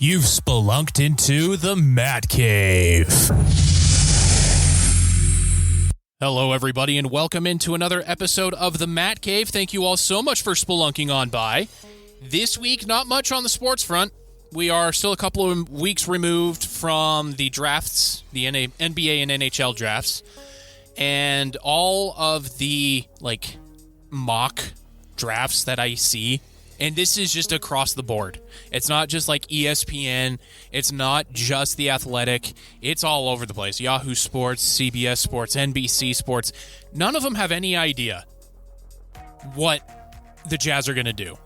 You've spelunked into the Mat Cave. Hello, everybody, and welcome into another episode of the Mat Cave. Thank you all so much for spelunking on by. This week, not much on the sports front. We are still a couple of weeks removed from the drafts, the NBA and NHL drafts, and all of the, mock drafts that I see. And this is just across the board. It's not just like ESPN. It's not just The Athletic. It's all over the place. Yahoo Sports, CBS Sports, NBC Sports. None of them have any idea what the Jazz are going to do.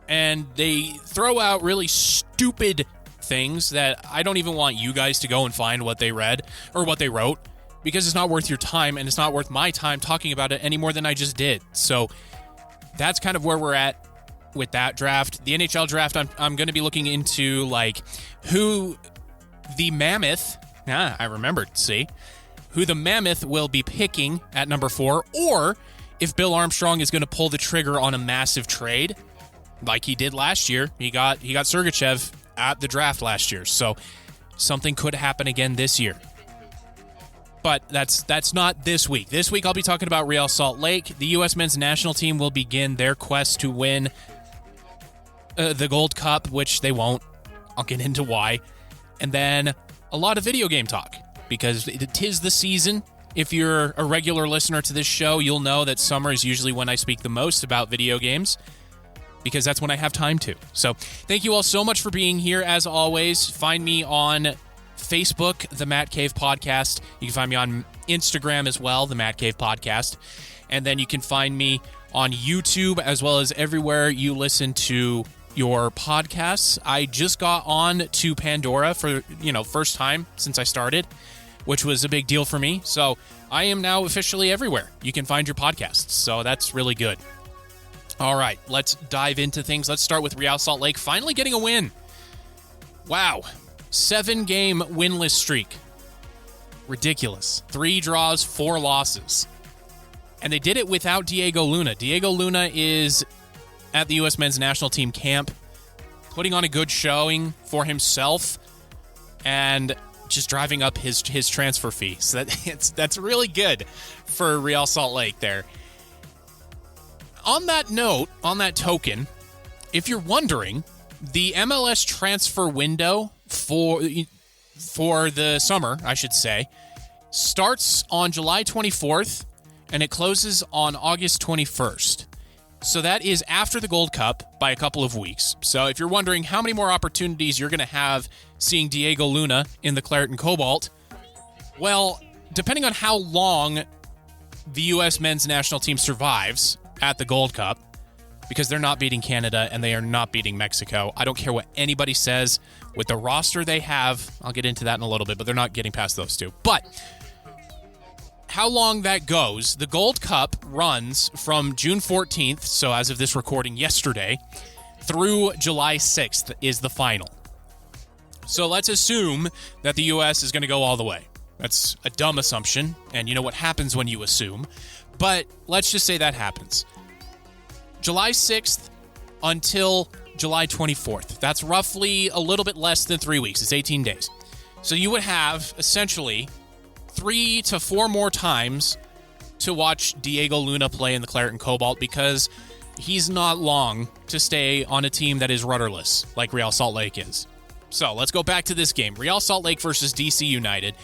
And they throw out really stupid things that I don't even want you guys to go and find what they read or what they wrote, because it's not worth your time, and it's not worth my time talking about it any more than I just did. So that's kind of where we're at with that draft. The NHL draft, I'm going to be looking into who the Mammoth, I remembered, who the Mammoth will be picking at number 4, or if Bill Armstrong is going to pull the trigger on a massive trade like he did last year. He got Sergachev at the draft last year, so something could happen again this year. But that's not this week. This week I'll be talking about Real Salt Lake. The U.S. men's national team will begin their quest to win the Gold Cup, which they won't. I'll get into why. And then a lot of video game talk, because it is the season. If you're a regular listener to this show, you'll know that summer is usually when I speak the most about video games, because that's when I have time to. So thank you all so much for being here. As always, find me on Facebook, The Mat Cave Podcast. You can find me on Instagram as well, The Mat Cave Podcast. And then you can find me on YouTube as well as everywhere you listen to your podcasts. I just got on to Pandora for, first time since I started, which was a big deal for me. So I am now officially everywhere you can find your podcasts. So that's really good. All right, let's dive into things. Let's start with Real Salt Lake finally getting a win. Wow. 7-game winless streak. Ridiculous. 3 draws, 4 losses. And they did it without Diego Luna. Diego Luna is at the U.S. men's national team camp, putting on a good showing for himself and just driving up his transfer fee. So that's really good for Real Salt Lake there. On that note, on that token, if you're wondering, the MLS transfer window for the summer, I should say, starts on July 24th and it closes on August 21st. So that is after the Gold Cup by a couple of weeks. So if you're wondering how many more opportunities you're going to have seeing Diego Luna in the Claret and Cobalt, well, depending on how long the U.S. men's national team survives at the Gold Cup, because they're not beating Canada and they are not beating Mexico. I don't care what anybody says. With the roster they have, I'll get into that in a little bit, but they're not getting past those two. But how long that goes, the Gold Cup runs from June 14th, so as of this recording yesterday, through July 6th is the final. So let's assume that the U.S. is going to go all the way. That's a dumb assumption, and you know what happens when you assume. But let's just say that happens. July 6th until July 24th. That's roughly a little bit less than 3 weeks. It's 18 days. So you would have, essentially, 3 to 4 more times to watch Diego Luna play in the Claret and Cobalt, because he's not long to stay on a team that is rudderless, like Real Salt Lake is. So let's go back to this game. Real Salt Lake versus DC United.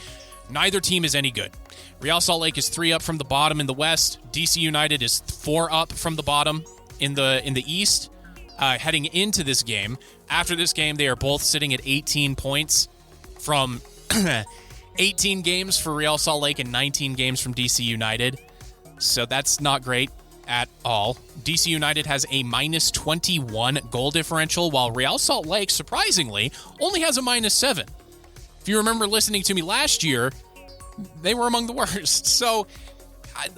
Neither team is any good. Real Salt Lake is 3 up from the bottom in the West. DC United is 4 up from the bottom in the East. Heading into this game. After this game, they are both sitting at 18 points from 18 games for Real Salt Lake and 19 games from DC United. So that's not great at all. DC United has a minus 21 goal differential, while Real Salt Lake, surprisingly, only has a minus 7. If you remember listening to me last year, they were among the worst. So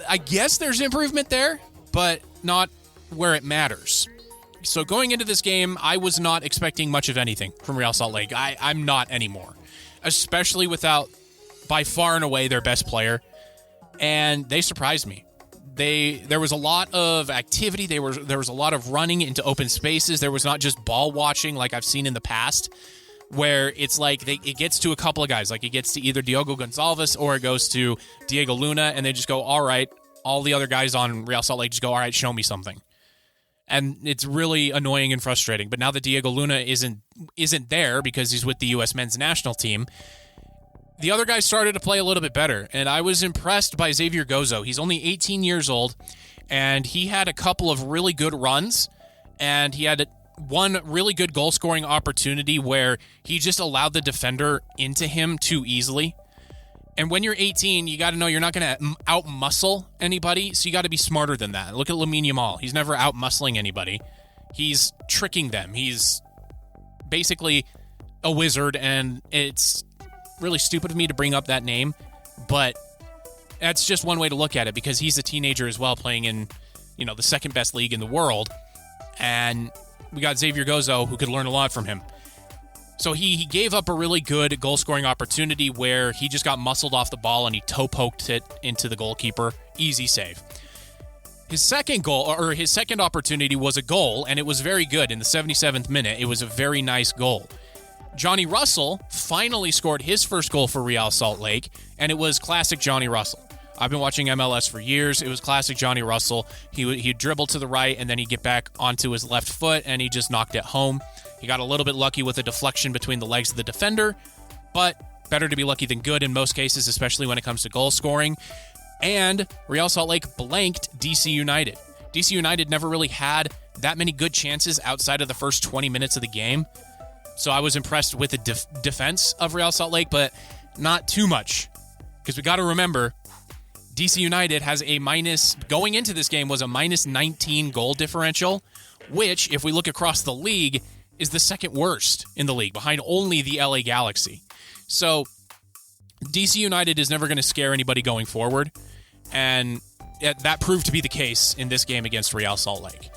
I guess there's improvement there, but not where it matters. So going into this game, I was not expecting much of anything from Real Salt Lake. I'm not anymore, especially without, by far and away, their best player. And they surprised me. There was a lot of activity. There was a lot of running into open spaces. There was not just ball watching like I've seen in the past, where it's like it gets to a couple of guys. Like it gets to either Diogo Gonçalves or it goes to Diego Luna, and they just go, all right, all the other guys on Real Salt Lake just go, all right, show me something. And it's really annoying and frustrating. But now that Diego Luna isn't there because he's with the U.S. men's national team, the other guys started to play a little bit better, and I was impressed by Xavier Gozo. He's only 18 years old, and he had a couple of really good runs, and he had one really good goal-scoring opportunity where he just allowed the defender into him too easily. And when you're 18, you got to know you're not going to out-muscle anybody, so you got to be smarter than that. Look at Lamine Yamal. He's never out-muscling anybody. He's tricking them. He's basically a wizard, and it's really stupid of me to bring up that name, but that's just one way to look at it because he's a teenager as well, playing in, the second best league in the world, and we got Xavier Gozo who could learn a lot from him. So he gave up a really good goal-scoring opportunity where he just got muscled off the ball and he toe-poked it into the goalkeeper. Easy save. His second opportunity was a goal, and it was very good in the 77th minute. It was a very nice goal. Johnny Russell finally scored his first goal for Real Salt Lake, and it was classic Johnny Russell. I've been watching MLS for years. It was classic Johnny Russell. He'd dribble to the right, and then he'd get back onto his left foot, and he just knocked it home. He got a little bit lucky with a deflection between the legs of the defender, but better to be lucky than good in most cases, especially when it comes to goal scoring. And Real Salt Lake blanked DC United. DC United never really had that many good chances outside of the first 20 minutes of the game. So I was impressed with the defense of Real Salt Lake, but not too much. Because we got to remember, DC United has going into this game was a minus 19 goal differential, which, if we look across the league, is the second worst in the league, behind only the LA Galaxy. So DC United is never going to scare anybody going forward, and that proved to be the case in this game against Real Salt Lake.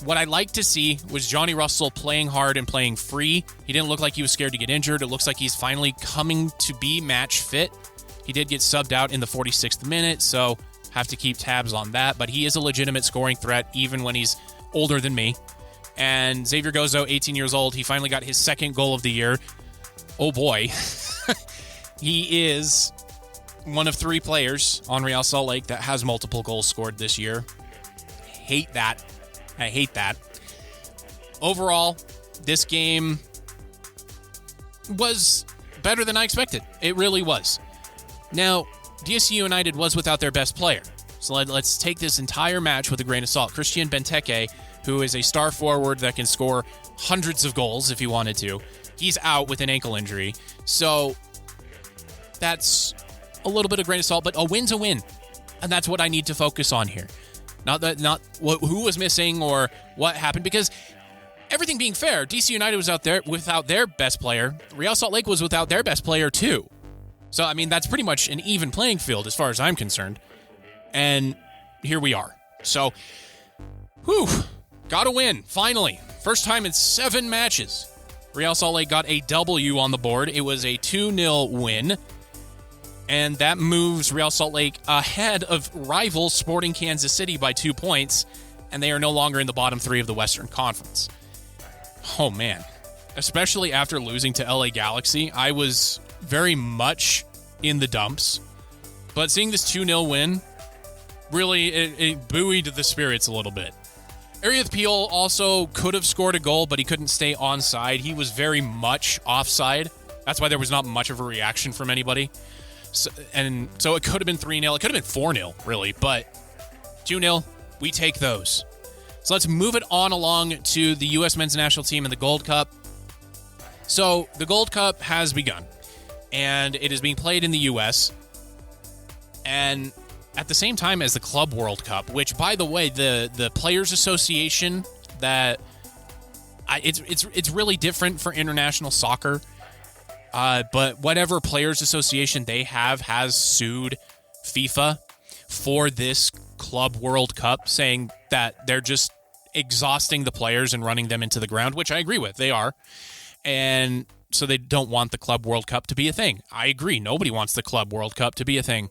What I like to see was Johnny Russell playing hard and playing free. He didn't look like he was scared to get injured. It looks like he's finally coming to be match fit. He did get subbed out in the 46th minute, so have to keep tabs on that. But he is a legitimate scoring threat, even when he's older than me. And Xavier Gozo, 18 years old, he finally got his second goal of the year. Oh boy. He is one of 3 players on Real Salt Lake that has multiple goals scored this year. I hate that. Overall, this game was better than I expected. It really was. Now, DC United was without their best player. So let's take this entire match with a grain of salt. Christian Benteke, who is a star forward that can score hundreds of goals if he wanted to, he's out with an ankle injury. So that's a little bit of grain of salt, but a win's a win. And that's what I need to focus on here. Not who was missing or what happened, because everything being fair, DC United was out there without their best player. Real Salt Lake was without their best player too. So, I mean, that's pretty much an even playing field as far as I'm concerned. And here we are. So, got a win, finally. First time in 7 matches. Real Salt Lake got a W on the board. It was a 2-0 win. And that moves Real Salt Lake ahead of rival Sporting Kansas City by 2 points, and they are no longer in the bottom 3 of the Western Conference. Oh, man. Especially after losing to LA Galaxy, I was very much in the dumps. But seeing this 2-0 win, really, it buoyed the spirits a little bit. Arieth Peel also could have scored a goal, but he couldn't stay onside. He was very much offside. That's why there was not much of a reaction from anybody. So it could have been 3-0. It could have been 4-0, really. But 2-0, we take those. So let's move it on along to the U.S. men's national team in the Gold Cup. So the Gold Cup has begun, and it is being played in the U.S. And at the same time as the Club World Cup, which, by the way, the Players Association, it's really different for international soccer. But whatever Players Association they have has sued FIFA for this Club World Cup, saying that they're just exhausting the players and running them into the ground, which I agree with. They are. And so they don't want the Club World Cup to be a thing. I agree. Nobody wants the Club World Cup to be a thing.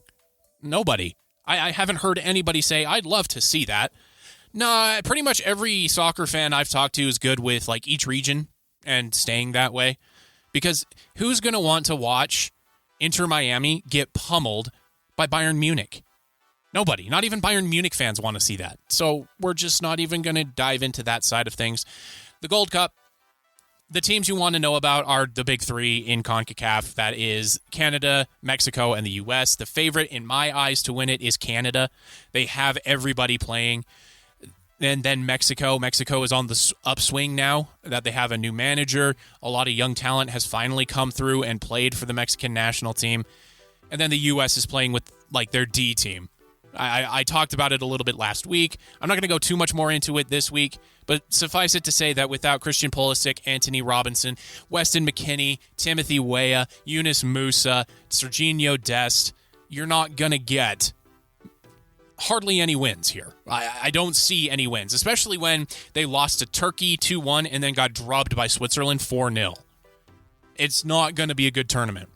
Nobody. I haven't heard anybody say, I'd love to see that. No, pretty much every soccer fan I've talked to is good with like each region and staying that way. Because who's going to want to watch Inter Miami get pummeled by Bayern Munich? Nobody. Not even Bayern Munich fans want to see that. So we're just not even going to dive into that side of things. The Gold Cup, the teams you want to know about are the big three in CONCACAF. That is Canada, Mexico, and the U.S. The favorite in my eyes to win it is Canada. They have everybody playing. And then Mexico. Mexico is on the upswing now that they have a new manager. A lot of young talent has finally come through and played for the Mexican national team. And then the U.S. is playing with like their D team. I talked about it a little bit last week. I'm not going to go too much more into it this week, but suffice it to say that without Christian Pulisic, Anthony Robinson, Weston McKennie, Timothy Weah, Yunus Musa, Serginho Dest, you're not going to get hardly any wins here. I don't see any wins, especially when they lost to Turkey 2-1 and then got drubbed by Switzerland 4-0. It's not going to be a good tournament.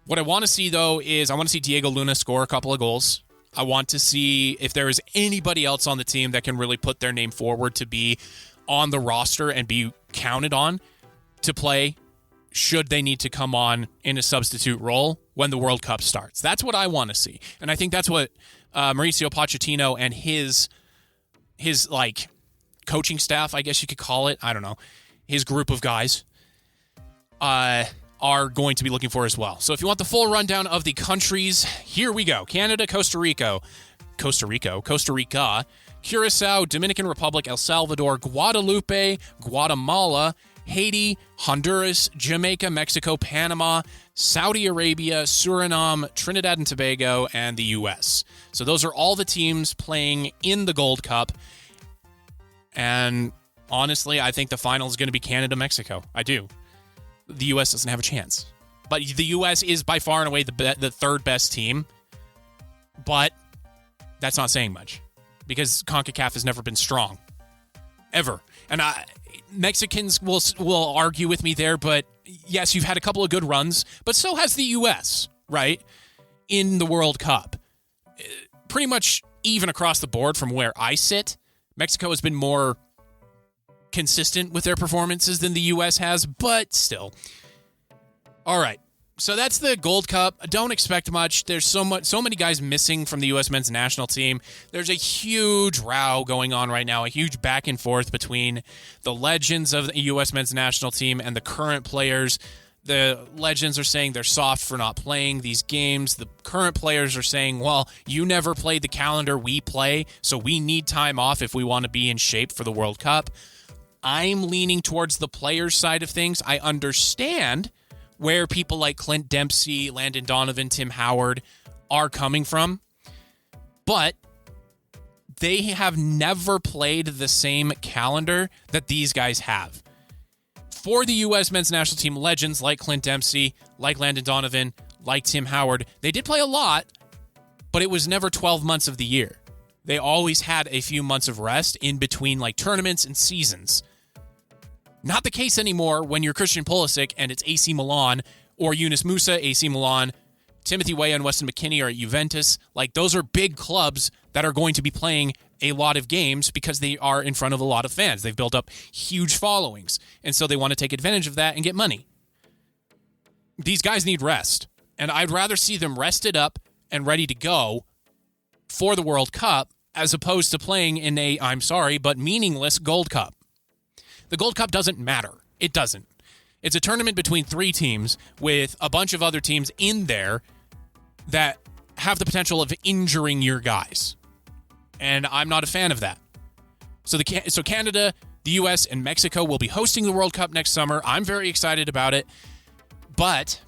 What I want to see, though, is I want to see Diego Luna score a couple of goals. I want to see if there is anybody else on the team that can really put their name forward to be on the roster and be counted on to play should they need to come on in a substitute role when the World Cup starts. That's what I want to see. And I think that's what Mauricio Pochettino and his like coaching staff, I guess you could call it, I don't know, his group of guys are going to be looking for as well. So if you want the full rundown of the countries, here we go. Canada, Costa Rica, Curacao, Dominican Republic, El Salvador, Guadalupe, Guatemala, Haiti, Honduras, Jamaica, Mexico, Panama, Saudi Arabia, Suriname, Trinidad and Tobago, and the U.S. So those are all the teams playing in the Gold Cup. And honestly, I think the final is going to be Canada-Mexico. I do. The U.S. doesn't have a chance. But the U.S. is by far and away the third best team. But that's not saying much because CONCACAF has never been strong. Ever. And Mexicans will argue with me there, but yes, you've had a couple of good runs, but so has the U.S., right? In the World Cup. Pretty much even across the board from where I sit, Mexico has been more consistent with their performances than the U.S. has, but still. All right. So that's the Gold Cup. Don't expect much. There's so many guys missing from the U.S. men's national team. There's a huge row going on right now, a huge back and forth between the legends of the U.S. men's national team and the current players. The legends are saying they're soft for not playing these games. The current players are saying, well, you never played the calendar we play, so we need time off if we want to be in shape for the World Cup. I'm leaning towards the players' side of things. I understand where people like Clint Dempsey, Landon Donovan, Tim Howard are coming from, but they have never played the same calendar that these guys have. For the U.S. men's national team legends like Clint Dempsey, like Landon Donovan, like Tim Howard, they did play a lot, but it was never 12 months of the year. They always had a few months of rest in between like tournaments and seasons. Not the case anymore when you're Christian Pulisic and it's AC Milan, or Yunus Musa, AC Milan, Timothy Weah and Weston McKennie are at Juventus. Like, those are big clubs that are going to be playing a lot of games because they are in front of a lot of fans. They've built up huge followings, and so they want to take advantage of that and get money. These guys need rest, and I'd rather see them rested up and ready to go for the World Cup as opposed to playing in a, I'm sorry, but meaningless Gold Cup. The Gold Cup doesn't matter. It doesn't. It's a tournament between three teams with a bunch of other teams in there that have the potential of injuring your guys. And I'm not a fan of that. So Canada, the U.S., and Mexico will be hosting the World Cup next summer. I'm very excited about it. But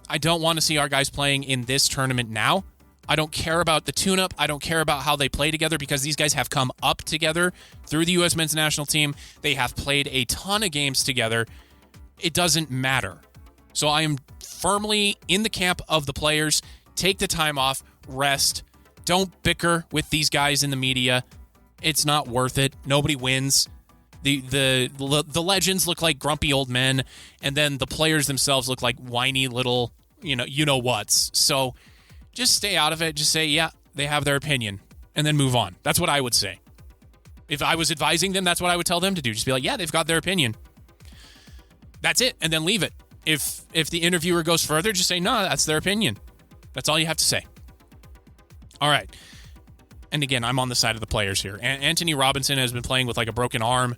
I don't want to see our guys playing in this tournament now. I don't care about the tune-up. I don't care about how they play together because these guys have come up together through the U.S. men's national team. They have played a ton of games together. It doesn't matter. So I am firmly in the camp of the players. Take the time off, rest. Don't bicker with these guys in the media. It's not worth it. Nobody wins. The legends look like grumpy old men, and then the players themselves look like whiny little, you know whats. So just stay out of it. Just say, yeah, they have their opinion, and then move on. That's what I would say. If I was advising them, that's what I would tell them to do. Just be like, yeah, they've got their opinion. That's it, and then leave it. If the interviewer goes further, just say, no, that's their opinion. That's all you have to say. All right. And again, I'm on the side of the players here. Anthony Robinson has been playing with like a broken arm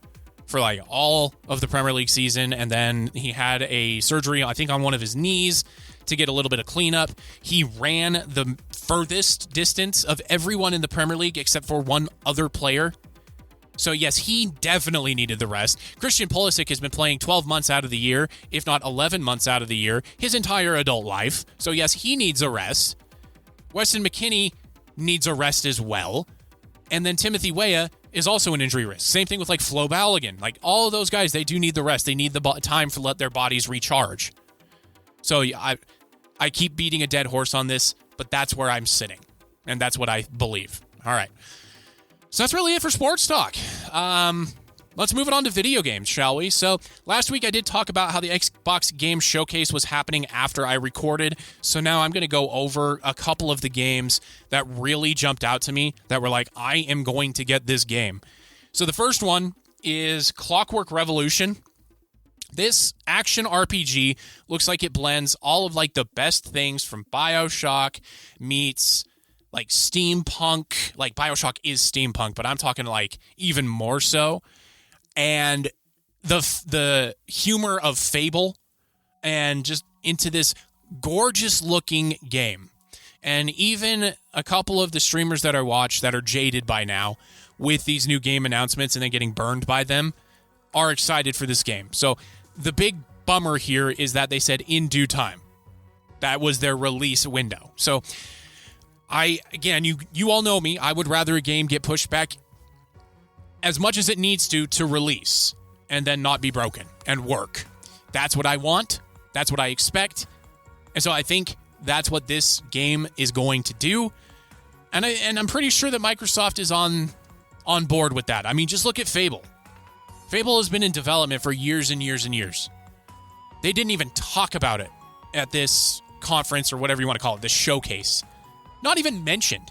for like all of the Premier League season, and then he had a surgery, I think, on one of his knees to get a little bit of cleanup. He ran the furthest distance of everyone in the Premier League except for one other player. So yes, he definitely needed the rest. Christian Pulisic has been playing 12 months out of the year, if not 11 months out of the year, his entire adult life. So yes, he needs a rest. Weston McKennie needs a rest as well. And then Timothy Weah is also an injury risk. Same thing with like Flo Balogun. Like all of those guys, they do need the rest. They need the time to let their bodies recharge. So I keep beating a dead horse on this, but that's where I'm sitting. And that's what I believe. All right. So that's really it for sports talk. Let's move it on to video games, shall we? So last week I did talk about how the Xbox Game Showcase was happening after I recorded. So now I'm going to go over a couple of the games that really jumped out to me that were like, I am going to get this game. So the first one is Clockwork Revolution. This action RPG looks like it blends all of like the best things from BioShock meets like steampunk. Like BioShock is steampunk, but I'm talking like even more so. And the humor of Fable and just into this gorgeous looking game. And even a couple of the streamers that I watch that are jaded by now with these new game announcements and then getting burned by them are excited for this game. So the big bummer here is that they said in due time. That was their release window. So you all know me. I would rather a game get pushed back as much as it needs to release and then not be broken and work. That's what I want. That's what I expect. And so I think that's what this game is going to do. And I'm pretty sure that Microsoft is on board with that. I mean, just look at Fable. Fable has been in development for years and years and years. They didn't even talk about it at this conference or whatever you want to call it, this showcase. Not even mentioned.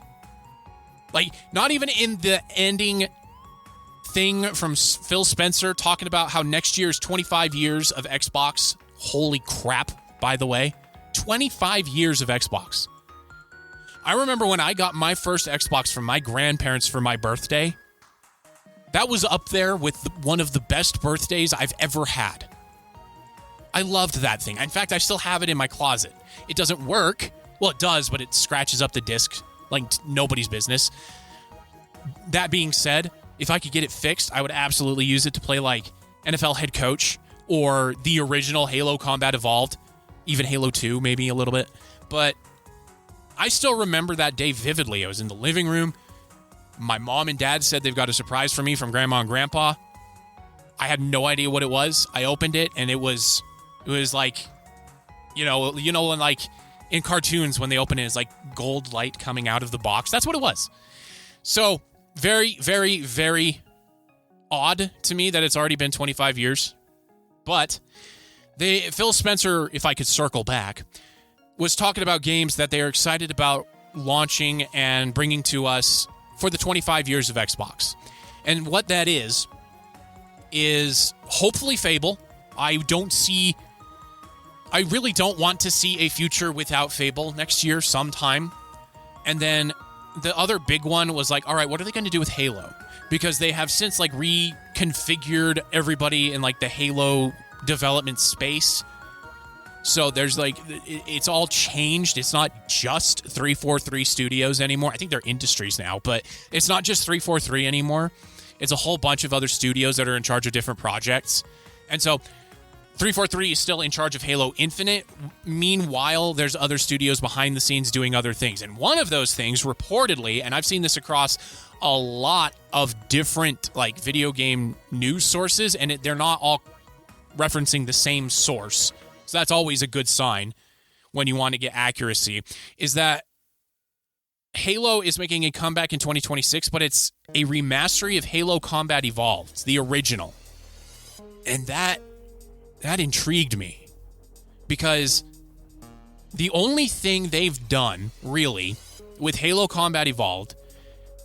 Like, not even in the ending thing from Phil Spencer talking about how next year is 25 years of Xbox. Holy crap, by the way. 25 years of Xbox. I remember when I got my first Xbox from my grandparents for my birthday. That was up there with one of the best birthdays I've ever had. I loved that thing. In fact, I still have it in my closet. It doesn't work. Well, it does, but it scratches up the disc like nobody's business. That being said, if I could get it fixed, I would absolutely use it to play like NFL Head Coach or the original Halo Combat Evolved, even Halo 2 maybe a little bit. But I still remember that day vividly. I was in the living room. My mom and dad said they've got a surprise for me from Grandma and Grandpa. I had no idea what it was. I opened it and it was like, you know when like in cartoons when they open it, it's like gold light coming out of the box. That's what it was. So very, very, very odd to me that it's already been 25 years. But Phil Spencer, if I could circle back, was talking about games that they are excited about launching and bringing to us for the 25 years of Xbox. And what that is hopefully Fable. I really don't want to see a future without Fable next year sometime. And then the other big one was like, all right, what are they going to do with Halo? Because they have since like reconfigured everybody in like the Halo development space. So there's like, it's all changed. It's not just 343 Studios anymore. I think they're Industries now, but it's not just 343 anymore. It's a whole bunch of other studios that are in charge of different projects. And so 343 is still in charge of Halo Infinite. Meanwhile, there's other studios behind the scenes doing other things. And one of those things, reportedly, and I've seen this across a lot of different like video game news sources, and they're not all referencing the same source. So that's always a good sign when you want to get accuracy, is that Halo is making a comeback in 2026, but it's a remastery of Halo Combat Evolved. It's the original. And that intrigued me because The only thing they've done, really, with Halo Combat Evolved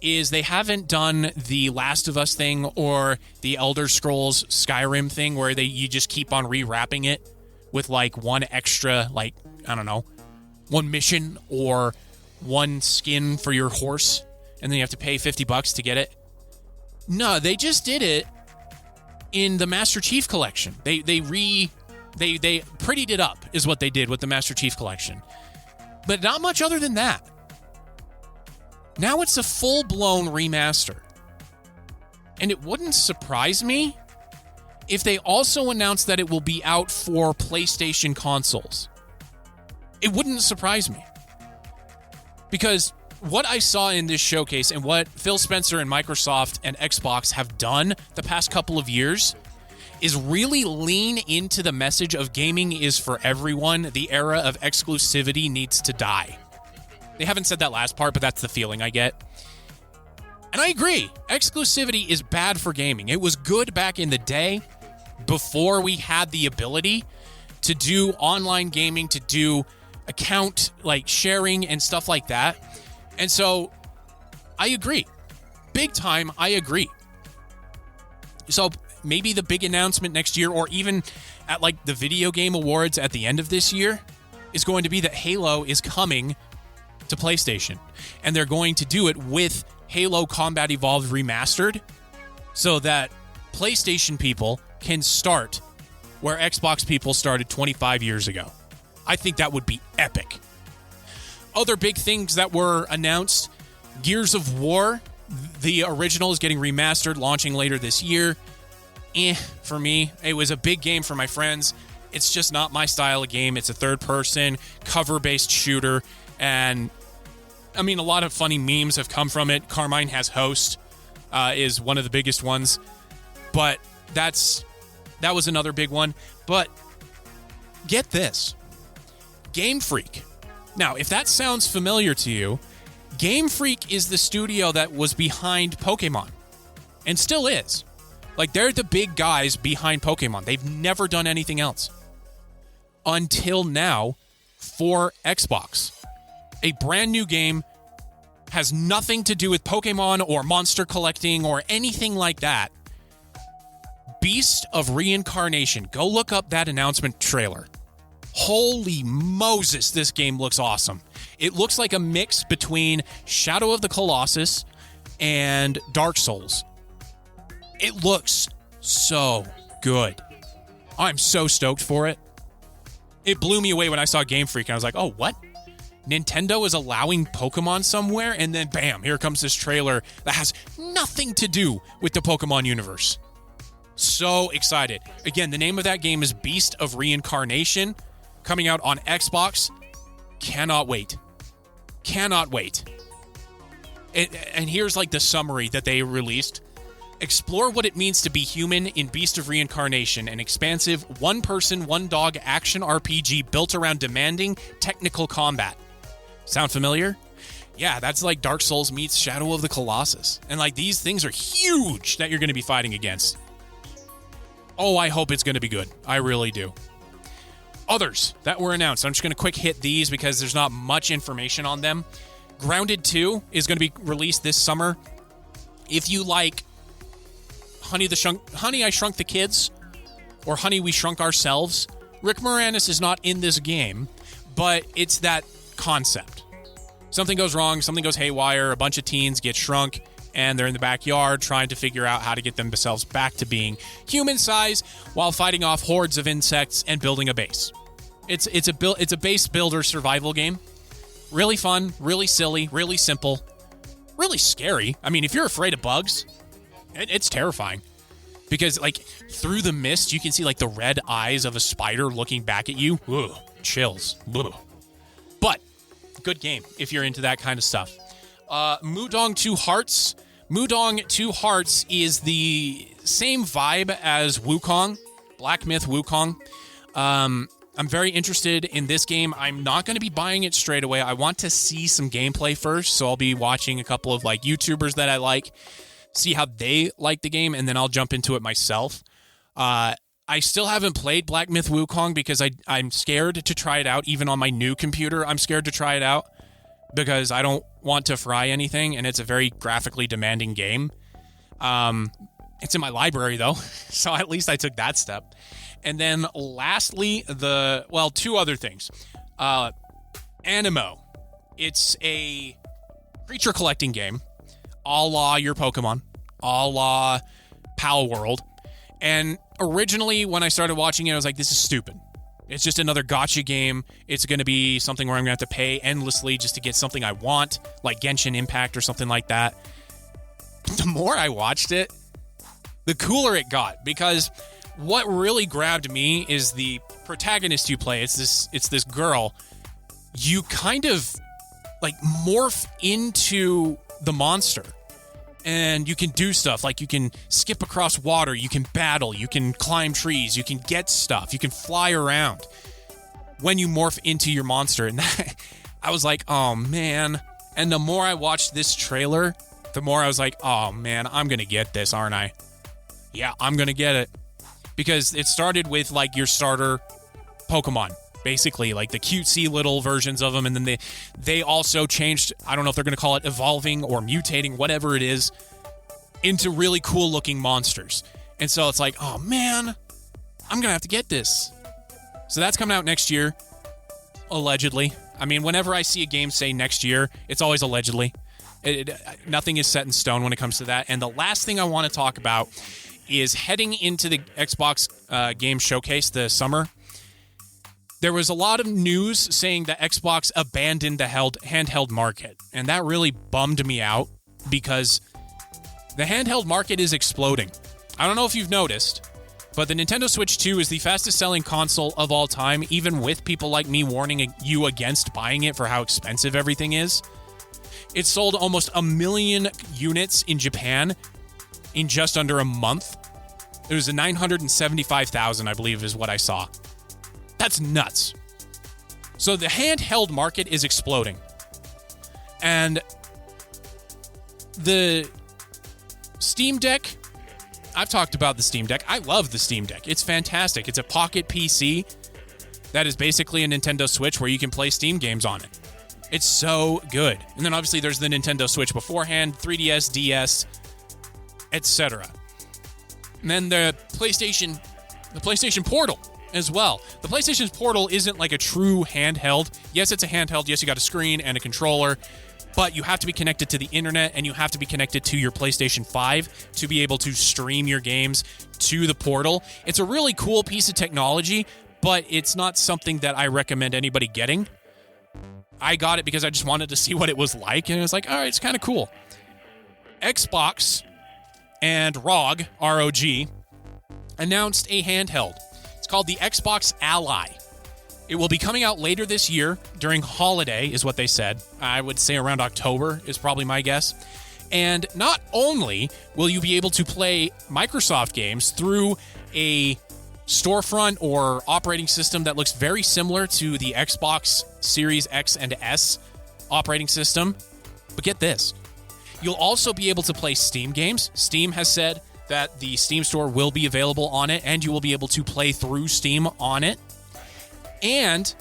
is they haven't done the Last of Us thing or the Elder Scrolls Skyrim thing where you just keep on rewrapping it with like one extra, like, I don't know, one mission or one skin for your horse, and then you have to pay $50 to get it. No, they just did it in the Master Chief Collection. They prettied it up is what they did with the Master Chief Collection. But not much other than that. Now it's a full-blown remaster. And it wouldn't surprise me if they also announced that it will be out for PlayStation consoles. It wouldn't surprise me. Because what I saw in this showcase and what Phil Spencer and Microsoft and Xbox have done the past couple of years is really lean into the message of gaming is for everyone. The era of exclusivity needs to die. They haven't said that last part, but that's the feeling I get. And I agree. Exclusivity is bad for gaming. It was good back in the day before we had the ability to do online gaming, to do account like sharing and stuff like that. And so I agree. Big time, I agree. So maybe the big announcement next year or even at like the Video Game Awards at the end of this year is going to be that Halo is coming to PlayStation. And they're going to do it with Halo Combat Evolved Remastered so that PlayStation people can start where Xbox people started 25 years ago. I think that would be epic. Other big things that were announced, Gears of War, the original is getting remastered, launching later this year. For me, it was a big game for my friends. It's just not my style of game. It's a third-person, cover-based shooter, and I mean, a lot of funny memes have come from it. Carmine Has Host is one of the biggest ones, but that was another big one. But get this. Game Freak. Now, if that sounds familiar to you, Game Freak is the studio that was behind Pokemon and still is. Like, they're the big guys behind Pokemon. They've never done anything else until now for Xbox. A brand new game has nothing to do with Pokemon or monster collecting or anything like that. Beast of Reincarnation. Go look up that announcement trailer. Holy Moses, this game looks awesome. It looks like a mix between Shadow of the Colossus and Dark Souls. It looks so good. I'm so stoked for it. It blew me away when I saw Game Freak, and I was like, oh, what? Nintendo is allowing Pokemon somewhere, and then bam, here comes this trailer that has nothing to do with the Pokemon universe. So excited. Again, the name of that game is Beast of Reincarnation, coming out on Xbox. Cannot wait. Cannot wait. And here's like the summary that they released. Explore what it means to be human in Beast of Reincarnation, an expansive one-person, one-dog action RPG built around demanding technical combat. Sound familiar? Yeah, that's like Dark Souls meets Shadow of the Colossus. And like these things are huge that you're going to be fighting against. Oh, I hope it's going to be good. I really do. Others that were announced. I'm just going to quick hit these because there's not much information on them. Grounded 2 is going to be released this summer. If you like Honey, I Shrunk the Kids or Honey, We Shrunk Ourselves, Rick Moranis is not in this game, but it's that concept. Something goes wrong, something goes haywire, a bunch of teens get shrunk, and they're in the backyard trying to figure out how to get themselves back to being human size while fighting off hordes of insects and building a base. It's a base builder survival game. Really fun, really silly, really simple, really scary. I mean, if you're afraid of bugs, it's terrifying. Because, like, through the mist, you can see, like, the red eyes of a spider looking back at you. Ugh, chills. Ugh. But, good game if you're into that kind of stuff. Mudong 2 Hearts. Mudong 2 Hearts is the same vibe as Wukong, Black Myth Wukong. I'm very interested in this game. I'm not going to be buying it straight away. I want to see some gameplay first, so I'll be watching a couple of like YouTubers that I like, see how they like the game, and then I'll jump into it myself. I still haven't played Black Myth Wukong because I'm scared to try it out. Even on my new computer, I'm scared to try it out because I don't want to fry anything, and it's a very graphically demanding game. It's in my library, though, so at least I took that step. And then lastly, two other things. MMO. It's a creature collecting game, a la your Pokemon, a la Pal World. And originally, when I started watching it, I was like, this is stupid. It's just another gacha game. It's going to be something where I'm going to have to pay endlessly just to get something I want, like Genshin Impact or something like that. The more I watched it, the cooler it got, because what really grabbed me is the protagonist you play. It's this girl. You kind of like morph into the monster, and you can do stuff like you can skip across water, you can battle, you can climb trees, you can get stuff, you can fly around when you morph into your monster. And that, I was like, oh man. And the more I watched this trailer, the more I was like, oh man, I'm gonna get this, aren't I? Yeah, I'm gonna get it. Because it started with like your starter Pokemon, basically, like the cutesy little versions of them, and then they also changed, I don't know if they're going to call it evolving or mutating, whatever it is, into really cool looking monsters. And so it's like, oh man, I'm going to have to get this. So that's coming out next year, allegedly. I mean, whenever I see a game say next year, it's always allegedly. Nothing is set in stone when it comes to that. And the last thing I want to talk about is heading into the Xbox Game Showcase this summer. There was a lot of news saying that Xbox abandoned the handheld market, and that really bummed me out because the handheld market is exploding. I don't know if you've noticed, but the Nintendo Switch 2 is the fastest selling console of all time, even with people like me warning you against buying it for how expensive everything is. It sold almost 1 million units in Japan in just under a month. It was 975,000, I believe, is what I saw. That's nuts. So the handheld market is exploding. And the Steam Deck, I've talked about the Steam Deck. I love the Steam Deck. It's fantastic. It's a pocket PC that is basically a Nintendo Switch where you can play Steam games on it. It's so good. And then obviously there's the Nintendo Switch beforehand, 3DS, DS, etc. And then the PlayStation Portal as well. The PlayStation Portal isn't like a true handheld. Yes, it's a handheld. Yes, you got a screen and a controller, but you have to be connected to the internet and you have to be connected to your PlayStation 5 to be able to stream your games to the Portal. It's a really cool piece of technology, but it's not something that I recommend anybody getting. I got it because I just wanted to see what it was like, and it was like, all right, it's kind of cool. Xbox and ROG, R-O-G, announced a handheld. It's called the Xbox Ally. It will be coming out later this year during holiday, is what they said. I would say around October is probably my guess. And not only will you be able to play Microsoft games through a storefront or operating system that looks very similar to the Xbox Series X and S operating system, but get this. You'll also be able to play Steam games. Steam has said that the Steam store will be available on it, and you will be able to play through Steam on it. And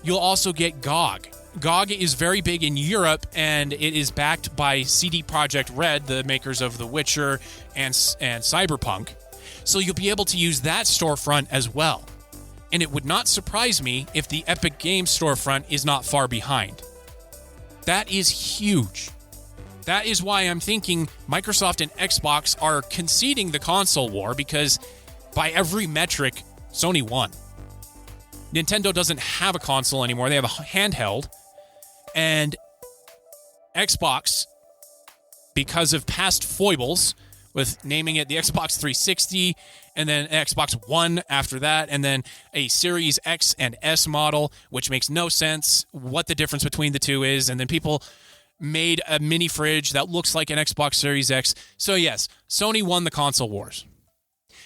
you'll also get GOG. GOG is very big in Europe, and it is backed by CD Projekt Red, the makers of The Witcher and Cyberpunk. So you'll be able to use that storefront as well. And it would not surprise me if the Epic Games storefront is not far behind. That is huge. That is why I'm thinking Microsoft and Xbox are conceding the console war, because by every metric, Sony won. Nintendo doesn't have a console anymore. They have a handheld. And Xbox, because of past foibles with naming it the Xbox 360 and then Xbox One after that, and then a Series X and S model, which makes no sense what the difference between the two is. And then people made a mini fridge that looks like an Xbox Series X. So yes, Sony won the console wars.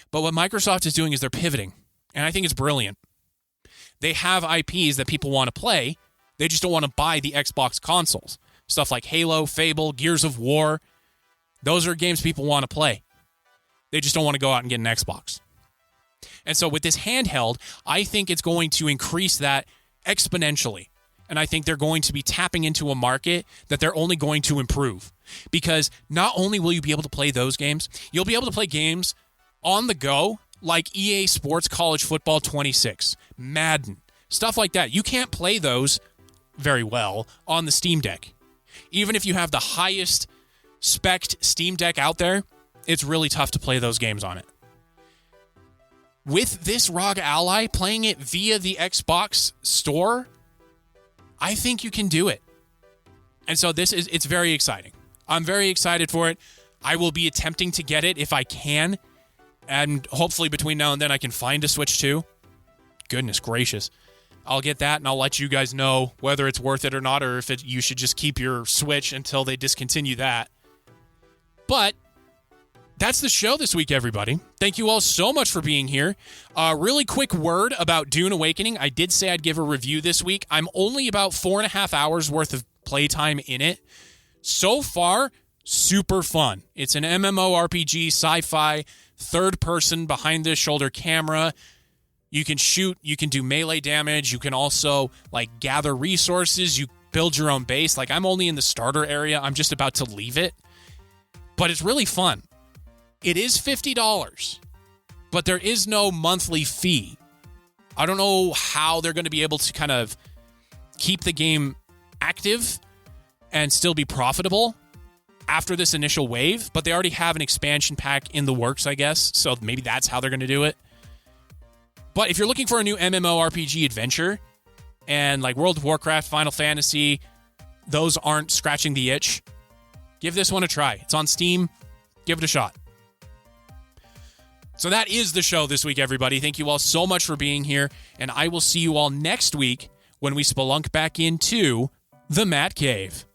But what Microsoft is doing is they're pivoting, and I think it's brilliant. They have IPs that people want to play. They just don't want to buy the Xbox consoles. Stuff like Halo, Fable, Gears of War. Those are games people want to play. They just don't want to go out and get an Xbox. And so with this handheld, I think it's going to increase that exponentially. And I think they're going to be tapping into a market that they're only going to improve. Because not only will you be able to play those games, you'll be able to play games on the go like EA Sports College Football 26, Madden, stuff like that. You can't play those very well on the Steam Deck. Even if you have the highest spec'd Steam Deck out there, it's really tough to play those games on it. With this ROG Ally, playing it via the Xbox store, I think you can do it. And so it's very exciting. I'm very excited for it. I will be attempting to get it if I can. And hopefully between now and then I can find a Switch 2. Goodness gracious. I'll get that and I'll let you guys know whether it's worth it or not, or if you should just keep your Switch until they discontinue that. But that's the show this week, everybody. Thank you all so much for being here. Really quick word about Dune Awakening. I did say I'd give a review this week. I'm only about 4.5 hours worth of playtime in it. So far, super fun. It's an MMORPG, sci-fi, third-person, behind-the-shoulder camera. You can shoot, you can do melee damage, you can also gather resources, you build your own base. I'm only in the starter area, I'm just about to leave it. But it's really fun. It is $50, but there is no monthly fee. I don't know how they're going to be able to kind of keep the game active and still be profitable after this initial wave, but they already have an expansion pack in the works, I guess, so maybe that's how they're going to do it. But if you're looking for a new MMORPG adventure, and World of Warcraft, Final Fantasy, those aren't scratching the itch, give this one a try. It's on Steam. Give it a shot. So that is the show this week, everybody. Thank you all so much for being here, and I will see you all next week when we spelunk back into the Matt Cave.